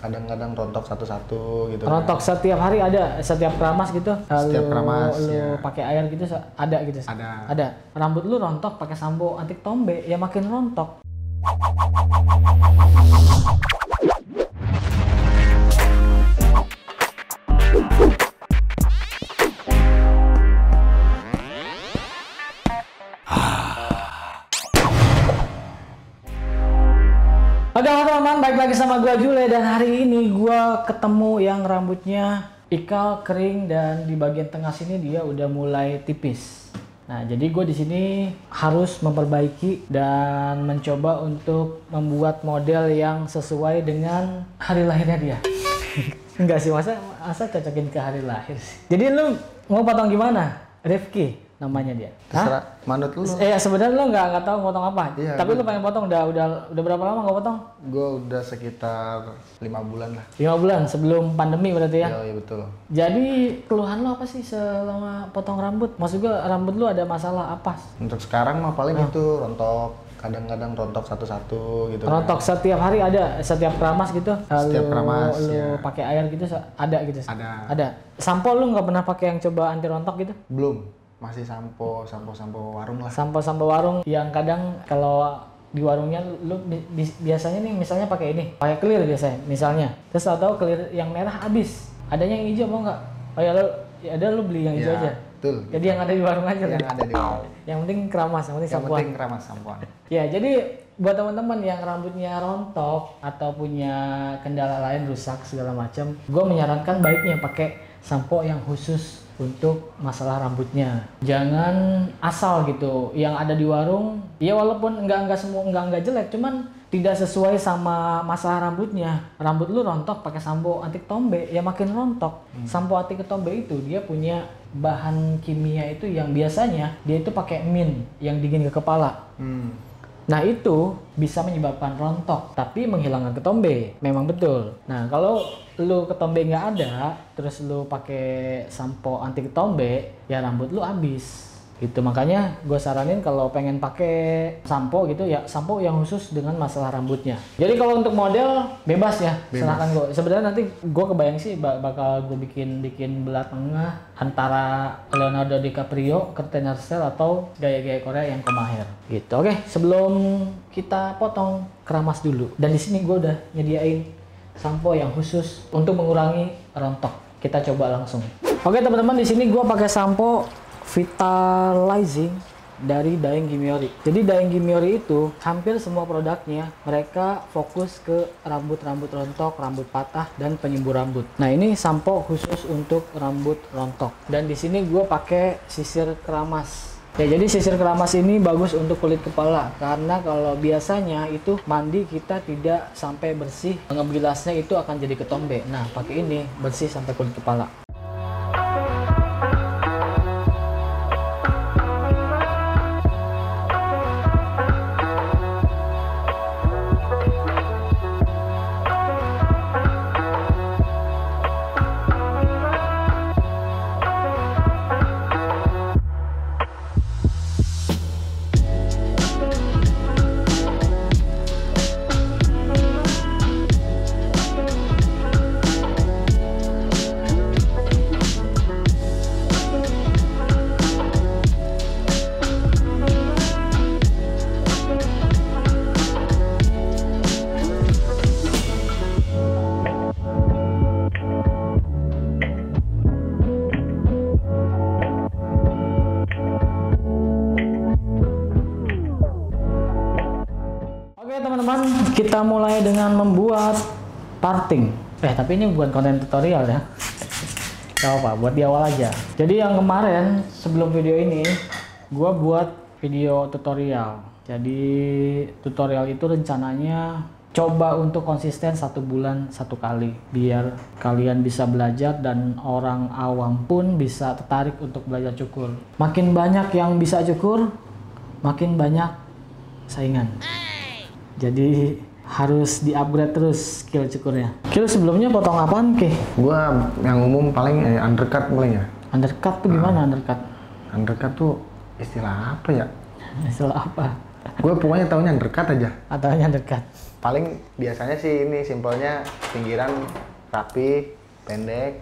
kadang-kadang rontok satu-satu gitu. Rontok kan. setiap hari ada, setiap keramas gitu. Setiap keramas, lu ya. pakai air gitu ada gitu. Ada. Rambut lu rontok pakai sampo anti tombe, ya makin rontok. Oke teman-teman, balik lagi sama gua Jule, dan hari ini gua ketemu yang rambutnya ikal, kering, dan di bagian tengah sini dia udah mulai tipis. Nah, jadi gue di sini harus memperbaiki dan mencoba untuk membuat model yang sesuai dengan hari lahirnya dia. Enggak sih, masa cocokin ke hari lahir sih. Jadi lu mau potong gimana? Rifki namanya dia. Terserah, manut lu. Sebenarnya lu nggak tahu potong apa. Iya, tapi lu pengen potong udah berapa lama nggak potong? Gue udah sekitar 5 bulan lah. 5 bulan sebelum pandemi berarti ya? Iya betul. Jadi keluhan lu apa sih selama potong rambut? Maksud gue rambut lu ada masalah apa? Untuk sekarang mah paling itu rontok, kadang-kadang rontok satu-satu gitu. Rontok kan. setiap hari ada, setiap keramas gitu? Setiap keramas, lu ya. pakai air gitu ada gitu? Ada. Sampo lu nggak pernah pakai yang coba anti rontok gitu? Belum. Masih sampo warung lah. Sampo warung yang kadang kalau di warungnya lu biasanya nih misalnya pakai clear biasanya misalnya, terus tahu clear yang merah habis, adanya yang hijau mau nggak? Oh ya lu beli yang hijau aja. Betul. Jadi yang ada di warung aja. Yang ada di warung. Yang penting keramas, yang penting sampoan. Ya, jadi buat teman-teman yang rambutnya rontok atau punya kendala lain rusak segala macam, gue menyarankan baiknya pakai sampo yang khusus untuk masalah rambutnya. Jangan asal gitu yang ada di warung. Ya walaupun enggak jelek, cuman tidak sesuai sama masalah rambutnya. Rambut lu rontok pakai sampo anti tombe, ya makin rontok. Sampo anti tombe itu dia punya bahan kimia itu yang biasanya dia itu pakai mint yang dingin ke kepala. Nah itu bisa menyebabkan rontok, tapi menghilangkan ketombe, memang betul. Nah kalau lu ketombe nggak ada, terus lu pakai sampo anti ketombe, ya rambut lu habis. Gitu, makanya gue saranin kalau pengen pakai sampo gitu ya sampo yang khusus dengan masalah rambutnya. Jadi kalau untuk model bebas ya, silahkan gue. Sebenarnya nanti gue kebayang sih bakal gue bikin belah tengah antara Leonardo DiCaprio, Curtain Hairstyle atau gaya-gaya Korea yang kemahir gitu. Oke, sebelum kita potong keramas dulu. Dan di sini gue udah nyediain sampo yang khusus untuk mengurangi rontok. Kita coba langsung. Oke teman-teman, di sini gue pakai sampo Vitalizing dari Daeng Gimiori. Jadi Daeng Gimiori itu hampir semua produknya mereka fokus ke rambut rontok, rambut patah, dan penyembur rambut. Nah ini sampo khusus untuk rambut rontok. Dan di sini gue pakai sisir keramas. Ya jadi sisir keramas ini bagus untuk kulit kepala karena kalau biasanya itu mandi kita tidak sampai bersih, ngebilasnya itu akan jadi ketombe. Nah pakai ini bersih sampai kulit kepala. Teman-teman, kita mulai dengan membuat parting. Tapi ini bukan konten tutorial ya. Gak apa, buat di awal aja. Jadi yang kemarin sebelum video ini, gua buat video tutorial. Jadi tutorial itu rencananya coba untuk konsisten 1 bulan 1 kali, biar kalian bisa belajar dan orang awam pun bisa tertarik untuk belajar cukur. Makin banyak yang bisa cukur, makin banyak saingan. Jadi harus di-upgrade terus skill cukurnya. Kil sebelumnya potong apaan, Ki? Gua yang umum paling undercut paling ya. Undercut tuh gimana undercut? Undercut tuh istilah apa ya? Istilah apa? Gue pokoknya taunya undercut aja. Ataunya undercut. Paling biasanya sih ini simpelnya pinggiran rapi, pendek.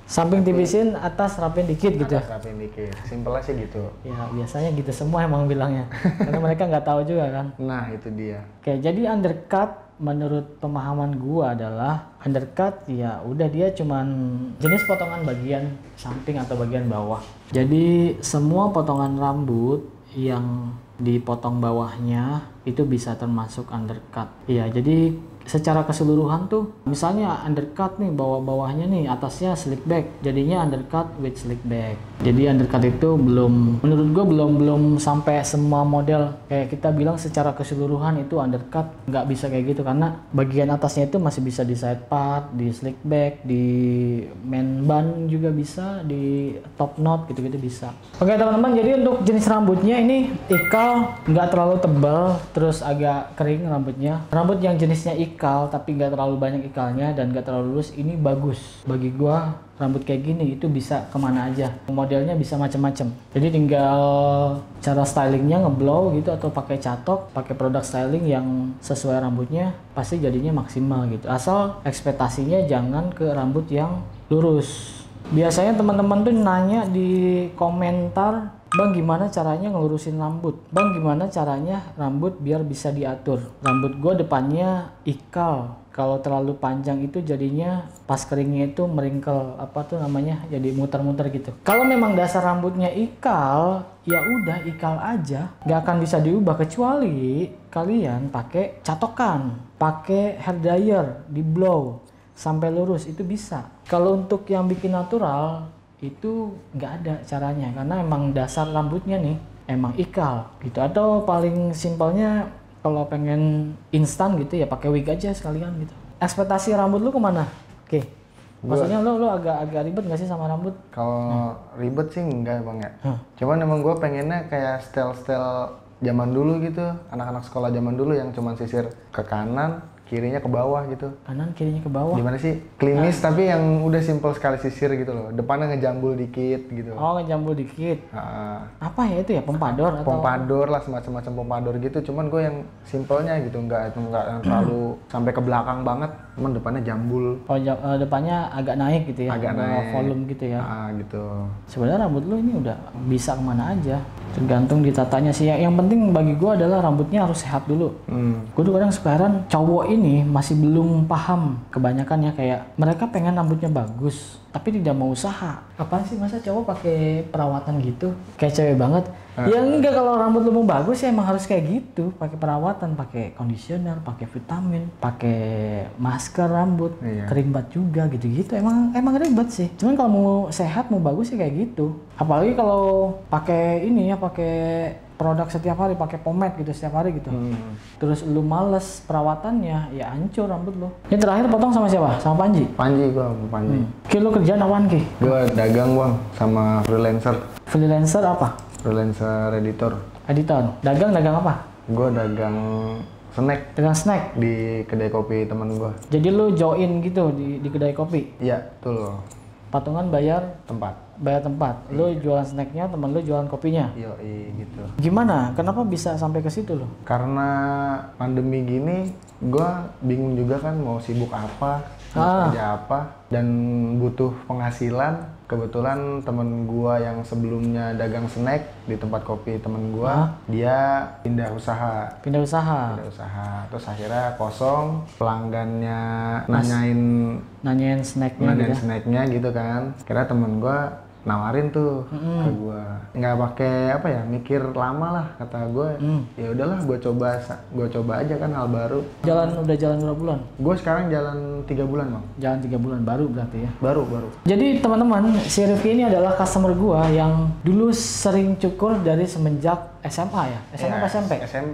Samping tipisin, atas rapiin dikit gitu. Atas rapiin dikit. Simpelnya sih gitu. Ya biasanya gitu semua emang bilangnya. Karena mereka nggak tahu juga kan. Nah itu dia. Oke, jadi undercut menurut pemahaman gua adalah undercut ya udah dia cuman jenis potongan bagian samping atau bagian bawah. Jadi semua potongan rambut yang dipotong bawahnya itu bisa termasuk undercut. Iya, jadi secara keseluruhan tuh misalnya undercut nih bawah-bawahnya nih, atasnya slick back, jadinya undercut with slick back. Jadi undercut itu belum, menurut gue belum sampai semua model kayak kita bilang secara keseluruhan itu undercut, nggak bisa kayak gitu karena bagian atasnya itu masih bisa di side part, di slick back, di main bun juga bisa, di top knot gitu-gitu bisa. Oke teman-teman, jadi untuk jenis rambutnya ini ikal, nggak terlalu tebal, terus agak kering rambutnya. Rambut yang jenisnya ikal tapi nggak terlalu banyak ikalnya dan nggak terlalu lurus, ini bagus bagi gua. Rambut kayak gini itu bisa kemana aja, modelnya bisa macam-macam. Jadi tinggal cara stylingnya ngeblow gitu atau pakai catok, pakai produk styling yang sesuai rambutnya, pasti jadinya maksimal gitu. Asal ekspektasinya jangan ke rambut yang lurus. Biasanya teman-teman tuh nanya di komentar, Bang gimana caranya ngelurusin rambut? Bang gimana caranya rambut biar bisa diatur? Rambut gue depannya ikal. Kalau terlalu panjang itu jadinya pas keringnya itu meringkel, apa tuh namanya, jadi muter-muter gitu. Kalau memang dasar rambutnya ikal, ya udah ikal aja, nggak akan bisa diubah kecuali kalian pakai catokan, pakai hair dryer, di blow sampai lurus itu bisa. Kalau untuk yang bikin natural itu nggak ada caranya karena emang dasar rambutnya nih emang ikal gitu. Atau paling simpelnya kalau pengen instan gitu ya pakai wig aja sekalian gitu. Ekspektasi rambut lu kemana? Oke. Maksudnya lu agak ribet nggak sih sama rambut? Kalau ribet sih enggak bang ya. Cuman emang gue pengennya kayak style-style zaman dulu gitu, anak-anak sekolah zaman dulu yang cuman sisir ke kanan, kirinya ke bawah gitu. Kanan kirinya ke bawah. Gimana sih? Klimis tapi yang udah simple sekali sisir gitu loh. Depannya ngejambul dikit gitu. Oh, ngejambul dikit. Apa ya itu ya? Pompador atau? Pompador lah, semacam pompador gitu. Cuman gue yang simpelnya gitu, nggak yang terlalu sampai ke belakang banget. Cuman depannya jambul. Oh, depannya agak naik gitu ya? Agak naik. Volume gitu ya? Gitu. Sebenarnya rambut lu ini udah bisa kemana aja. Tergantung ditatanya sih. Yang penting bagi gue adalah rambutnya harus sehat dulu. Gue tuh kadang suka heran, cowok ini masih belum paham kebanyakan ya, kayak mereka pengen rambutnya bagus tapi tidak mau usaha. Apaan sih masa cowok pakai perawatan gitu kayak cewek banget? Ya enggak, kalau rambut lu mau bagus ya emang harus kayak gitu, pakai perawatan, pakai conditioner, pakai vitamin, pakai masker rambut, kering banget juga gitu-gitu. Emang ribet sih. Cuman kalau mau sehat mau bagus sih kayak gitu. Apalagi kalau pakai ini ya, pakai produk setiap hari, pakai pomade gitu setiap hari gitu. Terus lu males perawatannya, ya hancur rambut lu. Ini terakhir potong sama siapa? Sama Panji? Panji gua, Panji. Ki, lu kerjaan apaan Ki? Gua dagang bang, sama freelancer. Freelancer apa? Freelancer editor. Editor. Dagang apa? Gua dagang snack. Dagang snack? Di kedai kopi temen gua. Jadi lu join gitu di kedai kopi? Iya, betul. Patungan bayar? Tempat. Bayar tempat. Lu jualan snacknya, temen lu jualan kopinya? Yoi, gitu. Gimana? Kenapa bisa sampai ke situ lo? Karena pandemi gini, gua bingung juga kan mau sibuk apa, mau kerja apa, dan butuh penghasilan. Kebetulan temen gua yang sebelumnya dagang snack di tempat kopi temen gua, dia pindah usaha. Pindah usaha. Terus akhirnya kosong, pelanggannya nanyain snacknya gitu kan. Kira temen gua nawarin tuh ke gua, nggak pakai apa ya, mikir lama lah, kata gua. Ya udahlah, gua coba aja kan, hal baru. Udah jalan berapa bulan? Gua sekarang jalan 3 bulan bang. Jalan 3 bulan, baru berarti ya? Baru. Jadi teman-teman, si Rifki ini adalah customer gua yang dulu sering cukur dari semenjak SMA ya? SMA apa SMP?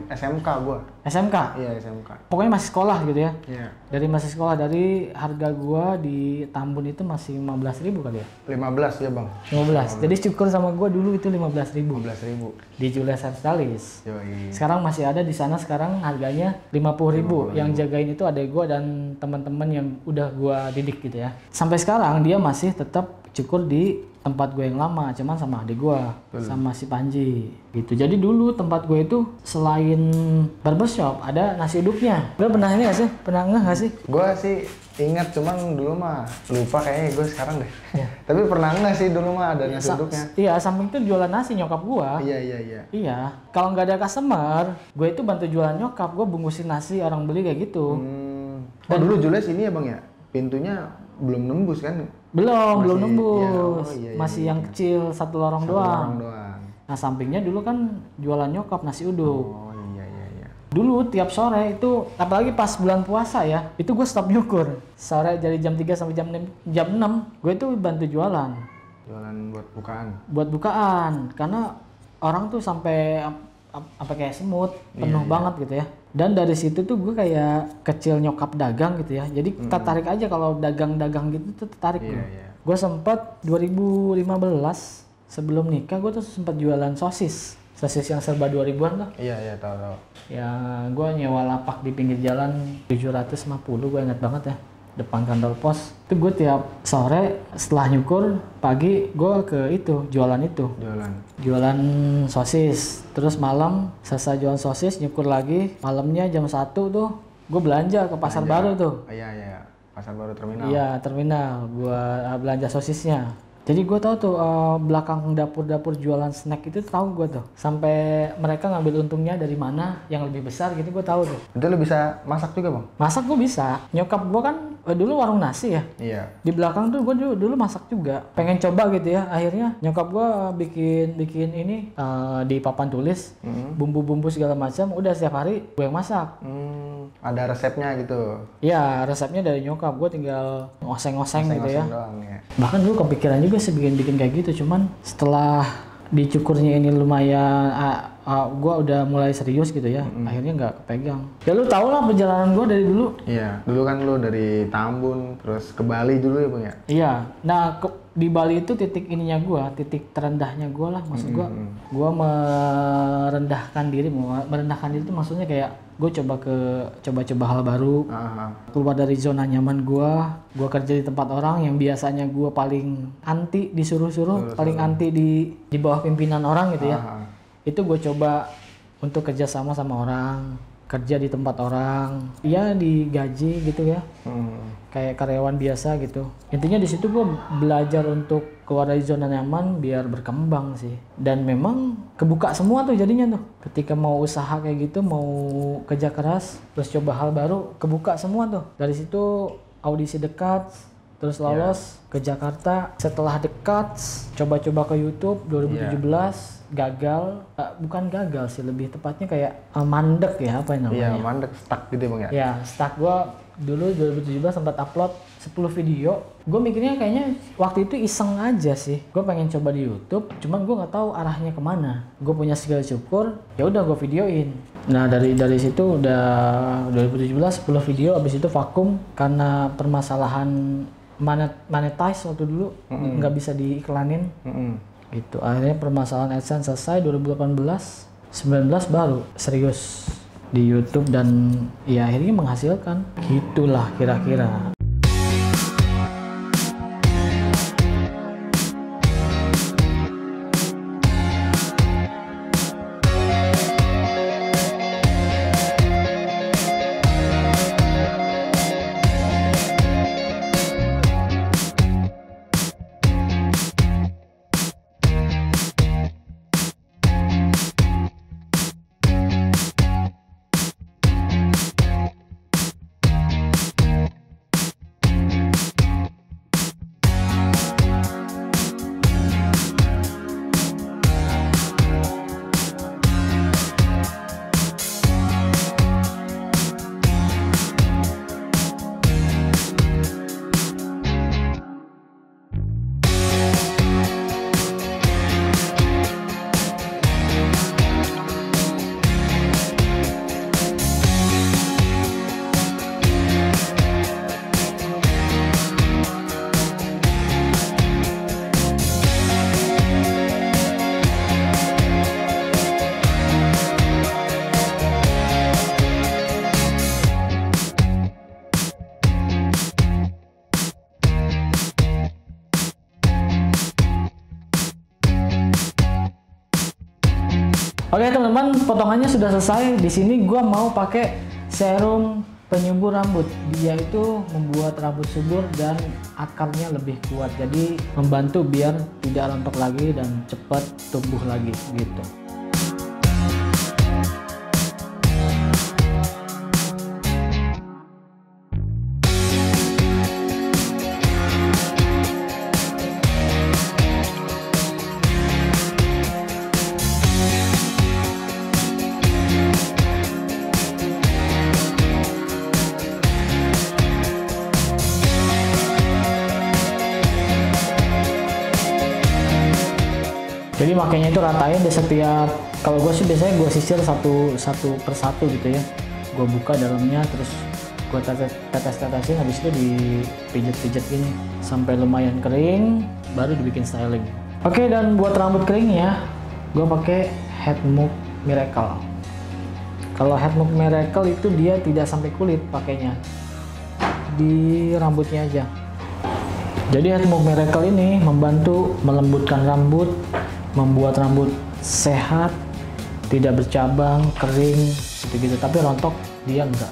SMK gua. SMK? Iya, SMK. Pokoknya masih sekolah gitu ya? Iya. Dari masih sekolah, dari harga gua di Tambun itu masih 15.000 kali ya? 15 ya bang. 15. Jadi cukur sama gua dulu itu 15.000. 15.000. Di Julius Hairstylist. Yoi. Sekarang masih ada di sana, sekarang harganya 50.000. Yang jagain itu adek gua dan teman-teman yang udah gua didik gitu ya. Sampai sekarang dia masih tetap cukur di tempat gue yang lama, cuman sama adik gue, sama si Panji gitu. Jadi dulu tempat gue itu selain barbershop ada nasi uduknya. Lo pernah ini gak sih? Pernah nggak sih? Gue sih ingat, cuman dulu mah lupa kayaknya gue sekarang deh. Tapi pernah nggak sih dulu mah ada nasi uduknya? Iya, samping itu jualan nasi nyokap gue. Iya. Kalau nggak ada customer, gue itu bantu jualan nyokap, gue bungkusin nasi orang beli kayak gitu. Dan dulu Jules ini ya bang ya, pintunya belum nembus kan? Belum nembus. Masih yang kecil satu lorong doang. Nah sampingnya dulu kan jualan nyokap nasi uduk. Iya. Dulu tiap sore itu, apalagi pas bulan puasa ya, itu gue stop nyukur. Sore dari jam 3 sampai jam 6, gue itu bantu jualan. Jualan buat bukaan? Buat bukaan, karena orang tuh sampai apa kayak semut, penuh banget gitu ya. Dan dari situ tuh gue kayak kecil nyokap dagang gitu ya. Jadi tertarik aja kalau dagang-dagang gitu tuh tertarik gue. Gue sempat 2015 sebelum nikah gue tuh sempat jualan sosis yang serba 2000-an tuh. Iya tahu. Ya gue nyewa lapak di pinggir jalan 750, gue ingat banget ya, depan kantor pos. Itu gue tiap sore setelah nyukur pagi gue ke itu jualan sosis. Terus malam selesai jualan sosis nyukur lagi, malamnya jam 1 tuh gue belanja ke pasar baru tuh. Iya pasar baru terminal. Iya terminal, gue belanja sosisnya. Jadi gue tahu tuh belakang dapur jualan snack itu tahu gue tuh. Sampai mereka ngambil untungnya dari mana yang lebih besar gitu gue tahu tuh. Itu lo bisa masak juga bang? Masak gue bisa. Nyokap gue kan dulu warung nasi ya. Iya. Di belakang tuh gue dulu masak juga. Pengen coba gitu ya. Akhirnya nyokap gue bikin ini di papan tulis bumbu-bumbu segala macam. Udah setiap hari gue yang masak. Ada resepnya gitu? Iya resepnya dari nyokap. Gue tinggal ngoseng-ngoseng gitu ya. Doang, ya. Bahkan dulu kepikiran juga sih bikin kayak gitu. Cuman setelah dicukurnya ini lumayan gue udah mulai serius gitu ya. Akhirnya nggak kepegang. Ya lu tau lah perjalanan gue dari dulu. Iya, dulu kan lu dari Tambun terus ke Bali dulu ya bang ya? Iya, nah di Bali itu titik ininya gue, titik terendahnya gue lah. Maksud gue merendahkan diri itu maksudnya kayak gue coba hal baru, keluar dari zona nyaman gue kerja di tempat orang yang biasanya gue paling anti disuruh-suruh, paling anti di bawah pimpinan orang gitu ya. Itu gue coba untuk kerja sama orang, kerja di tempat orang, ya digaji gitu ya, kayak karyawan biasa gitu. Intinya di situ gue belajar untuk keluar dari zona nyaman biar berkembang sih. Dan memang kebuka semua tuh jadinya tuh. Ketika mau usaha kayak gitu, mau kerja keras, terus coba hal baru, kebuka semua tuh. Dari situ audisi dekat, terus lolos ke Jakarta. Setelah dekat, coba-coba ke YouTube 2017. Gagal, bukan gagal sih, lebih tepatnya kayak mandek ya, apa namanya? Iya, mandek, stuck gitu bang ya? Ya, stuck. Gue dulu 2017 sempat upload 10 video. Gue mikirnya kayaknya waktu itu iseng aja sih. Gue pengen coba di YouTube, cuman gue nggak tahu arahnya kemana. Gue punya skill syukur, ya udah gue videoin. Nah dari situ udah 2017 10 video, abis itu vakum karena permasalahan monetize waktu dulu nggak bisa diiklanin. Gitu. Akhirnya permasalahan AdSense selesai 2018, 19 baru serius di YouTube dan ya akhirnya menghasilkan. Gitulah kira-kira. Oke teman-teman, potongannya sudah selesai. Di sini gua mau pakai serum penyubur rambut. Dia itu membuat rambut subur dan akarnya lebih kuat. Jadi membantu biar tidak rontok lagi dan cepat tumbuh lagi gitu. Jadi makanya itu ratain di setiap, kalau gue sih biasanya gue sisir satu persatu gitu ya. Gue buka dalamnya terus gue tetes-tetesin, habis itu dipijet-pijet gini sampai lumayan kering, baru dibikin styling. Oke, dan buat rambut keringnya gue pakai Headmove Miracle. Kalau Headmove Miracle itu dia tidak sampai kulit pakainya, di rambutnya aja. Jadi Headmove Miracle ini membantu melembutkan rambut, membuat rambut sehat, tidak bercabang, kering, gitu-gitu. Tapi rontok dia enggak.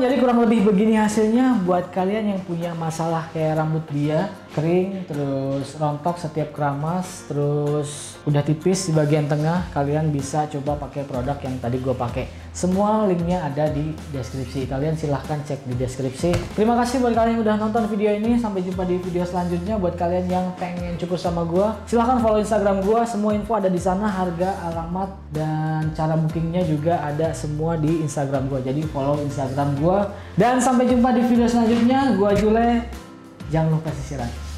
Jadi kurang lebih begini hasilnya. Buat kalian yang punya masalah kayak rambut dia kering, terus rontok setiap keramas, terus udah tipis di bagian tengah, kalian bisa coba pakai produk yang tadi gue pakai. Semua linknya ada di deskripsi, kalian silahkan cek di deskripsi. Terima kasih buat kalian yang udah nonton video ini. Sampai jumpa di video selanjutnya. Buat kalian yang pengen cukur sama gue, silahkan follow Instagram gue. Semua info ada di sana, harga, alamat, dan cara bookingnya juga ada semua di Instagram gue. Jadi follow Instagram gue. Dan sampai jumpa di video selanjutnya. Gue Jule, jangan lupa sisiran.